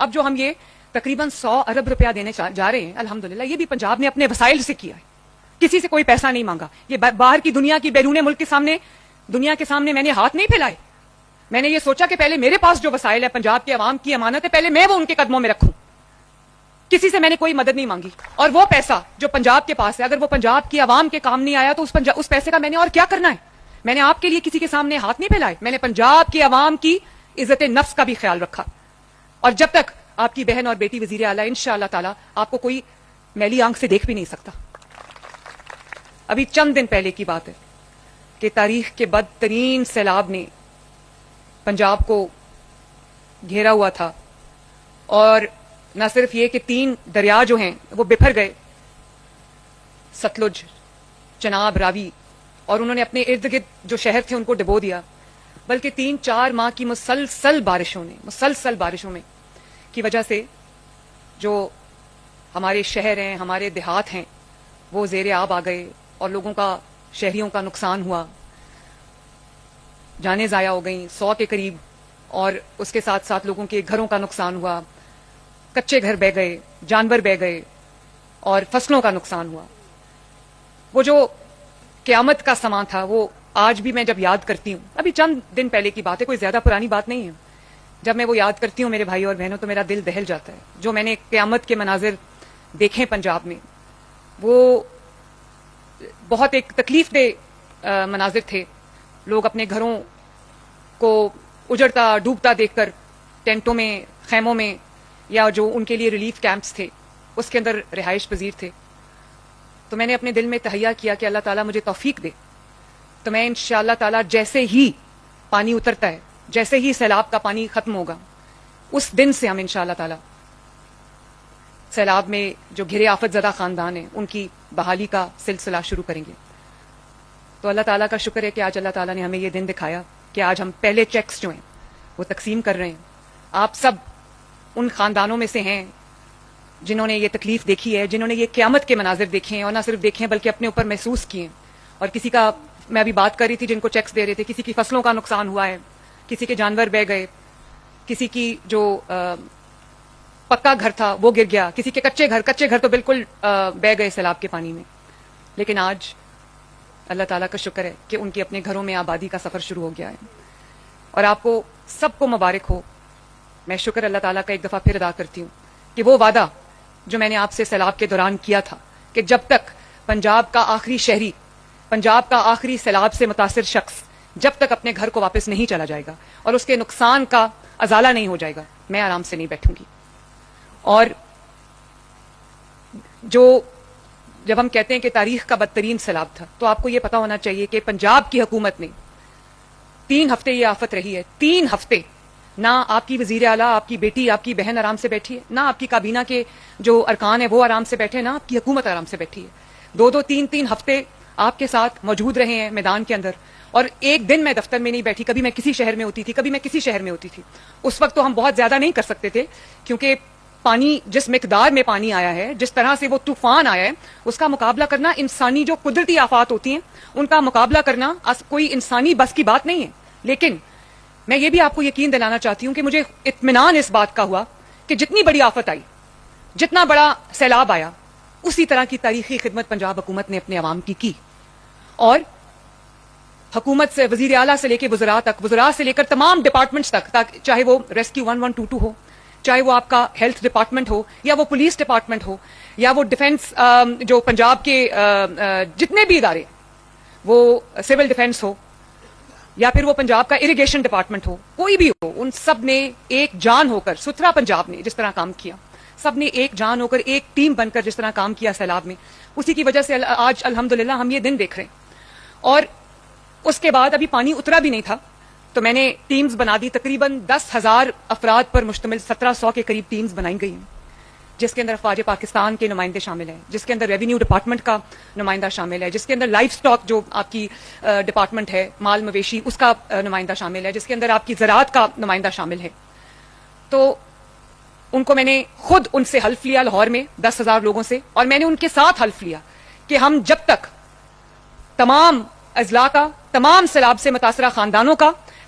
اب جو ہم یہ تقریباً 100 ارب روپیہ دینے جا رہے ہیں الحمدللہ، یہ بھی پنجاب نے اپنے وسائل سے کیا ہے، کسی سے کوئی پیسہ نہیں مانگا. یہ باہر کی دنیا کی بیرون ملک کے سامنے، دنیا کے سامنے میں نے ہاتھ نہیں پھیلائے. میں نے یہ سوچا کہ پہلے میرے پاس جو وسائل ہے، پنجاب کے عوام کی امانت ہے، پہلے میں وہ ان کے قدموں میں رکھوں. کسی سے میں نے کوئی مدد نہیں مانگی. اور وہ پیسہ جو پنجاب کے پاس ہے، اگر وہ پنجاب کی عوام کے کام نہیں آیا تو اس پیسے کا میں نے اور کیا کرنا ہے؟ میں نے آپ کے لیے کسی کے سامنے ہاتھ نہیں پھیلائے. میں نے پنجاب کی عوام کی عزت نفس کا بھی خیال رکھا. اور جب تک آپ کی بہن اور بیٹی وزیر اعلیٰ، انشاءاللہ تعالی آپ کو کوئی میلی آنکھ سے دیکھ بھی نہیں سکتا. ابھی چند دن پہلے کی بات ہے کہ تاریخ کے بدترین سیلاب نے پنجاب کو گھیرا ہوا تھا، اور نہ صرف یہ کہ 3 دریا جو ہیں وہ بپھر گئے، ستلج، چناب، راوی، اور انہوں نے اپنے ارد گرد جو شہر تھے ان کو ڈبو دیا، بلکہ 3-4 ماہ کی مسلسل بارشوں میں کی وجہ سے جو ہمارے شہر ہیں، ہمارے دیہات ہیں، وہ زیر آب آ گئے، اور لوگوں کا، شہریوں کا نقصان ہوا، جانیں ضائع ہو گئیں 100 کے قریب، اور اس کے ساتھ ساتھ لوگوں کے گھروں کا نقصان ہوا، کچے گھر بہ گئے، جانور بہ گئے، اور فصلوں کا نقصان ہوا. وہ جو قیامت کا سماں تھا، وہ آج بھی میں جب یاد کرتی ہوں، ابھی چند دن پہلے کی بات ہے، کوئی زیادہ پرانی بات نہیں ہے، جب میں وہ یاد کرتی ہوں میرے بھائی اور بہنوں تو میرا دل دہل جاتا ہے. جو میں نے قیامت کے مناظر دیکھے پنجاب میں، وہ بہت ایک تکلیف دہ مناظر تھے. لوگ اپنے گھروں کو اجڑتا ڈوبتا دیکھ کر ٹینٹوں میں، خیموں میں، یا جو ان کے لیے ریلیف کیمپس تھے اس کے اندر رہائش پذیر تھے. تو میں نے اپنے دل میں تہیہ کیا کہ اللہ تعالیٰ مجھے توفیق دے تو میں انشاءاللہ تعالیٰ جیسے ہی پانی اترتا ہے، جیسے ہی سیلاب کا پانی ختم ہوگا، اس دن سے ہم انشاءاللہ تعالیٰ سیلاب میں جو گھرے آفت زدہ خاندان ہیں ان کی بحالی کا سلسلہ شروع کریں گے. تو اللہ تعالیٰ کا شکر ہے کہ آج اللہ تعالیٰ نے ہمیں یہ دن دکھایا کہ آج ہم پہلے چیکس جو ہیں وہ تقسیم کر رہے ہیں. آپ سب ان خاندانوں میں سے ہیں جنہوں نے یہ تکلیف دیکھی ہے، جنہوں نے یہ قیامت کے مناظر دیکھے ہیں، اور نہ صرف دیکھے ہیں بلکہ اپنے اوپر محسوس کیے ہیں. اور کسی کا، میں ابھی بات کر رہی تھی جن کو چیکس دے رہے تھے، کسی کی فصلوں کا نقصان ہوا ہے، کسی کے جانور بہ گئے، کسی کی جو پکا گھر تھا وہ گر گیا، کسی کے کچے گھر تو بالکل بہ گئے سیلاب کے پانی میں. لیکن آج اللہ تعالیٰ کا شکر ہے کہ ان کے اپنے گھروں میں آبادی کا سفر شروع ہو گیا ہے. اور آپ کو سب کو مبارک ہو. میں شکر اللہ تعالیٰ کا ایک دفعہ پھر ادا کرتی ہوں کہ وہ وعدہ جو میں نے آپ سے سیلاب کے دوران کیا تھا کہ جب تک پنجاب کا آخری شہری، پنجاب کا آخری سیلاب سے متاثر شخص جب تک اپنے گھر کو واپس نہیں چلا جائے گا اور اس کے نقصان کا ازالہ نہیں ہو جائے گا، میں آرام سے نہیں بیٹھوں گی. اور جب ہم کہتے ہیں کہ تاریخ کا بدترین سیلاب تھا، تو آپ کو یہ پتا ہونا چاہیے کہ پنجاب کی حکومت نے 3 ہفتے یہ آفت رہی ہے. 3 ہفتے نہ آپ کی وزیر اعلیٰ، آپ کی بیٹی، آپ کی بہن آرام سے بیٹھی ہے، نہ آپ کی کابینہ کے جو ارکان ہیں وہ آرام سے بیٹھے، نہ آپ کی حکومت آرام سے بیٹھی ہے. 2-2 3-3 ہفتے آپ کے ساتھ موجود رہے ہیں میدان کے اندر. اور ایک دن میں دفتر میں نہیں بیٹھی، کبھی میں کسی شہر میں ہوتی تھی، کبھی میں کسی شہر میں ہوتی تھی. اس وقت تو ہم بہت زیادہ نہیں کر سکتے تھے کیونکہ پانی، جس مقدار میں پانی آیا ہے، جس طرح سے وہ طوفان آیا ہے، اس کا مقابلہ کرنا، انسانی جو قدرتی آفات ہوتی ہیں ان کا مقابلہ کرنا کوئی انسانی بس کی بات نہیں ہے. لیکن میں یہ بھی آپ کو یقین دلانا چاہتی ہوں کہ مجھے اطمینان اس بات کا ہوا کہ جتنی بڑی آفت آئی، جتنا بڑا سیلاب آیا، اسی طرح کی تاریخی خدمت پنجاب حکومت نے اپنے عوام کی. اور حکومت سے، وزیر اعلیٰ سے لے کے وزراء تک، وزراء سے لے کر تمام ڈپارٹمنٹس تک، چاہے وہ ریسکیو 1122 ہو، چاہے وہ آپ کا ہیلتھ ڈپارٹمنٹ ہو، یا وہ پولیس ڈپارٹمنٹ ہو، یا وہ ڈیفنس، جو پنجاب کے جتنے بھی ادارے، وہ سول ڈیفنس ہو، یا پھر وہ پنجاب کا اریگیشن ڈپارٹمنٹ ہو، کوئی بھی ہو، ان سب نے ایک جان ہو کر، ستھرا پنجاب نے جس طرح کام کیا، سب نے ایک جان ہو کر، ایک ٹیم بن کر جس طرح کام کیا سیلاب میں، اسی کی وجہ سے آج الحمدللہ ہم یہ دن دیکھ رہے ہیں. اور اس کے بعد ابھی پانی اترا بھی نہیں تھا تو میں نے ٹیمز بنا دی، تقریباً 10,000 افراد پر مشتمل 1700 کے قریب ٹیمز بنائی گئی ہیں، جس کے اندر افواج پاکستان کے نمائندے شامل ہیں، جس کے اندر ریونیو ڈپارٹمنٹ کا نمائندہ شامل ہے، جس کے اندر لائف سٹاک جو آپ کی ڈپارٹمنٹ ہے، مال مویشی، اس کا نمائندہ شامل ہے، جس کے اندر آپ کی زراعت کا نمائندہ شامل ہے. تو ان کو میں نے خود ان سے حلف لیا لاہور میں 10,000 لوگوں سے، اور میں نے ان کے ساتھ حلف لیا کہ ہم جب تک تمام اضلاع کا، تمام سیلاب سے متاثرہ خاندانوں کا،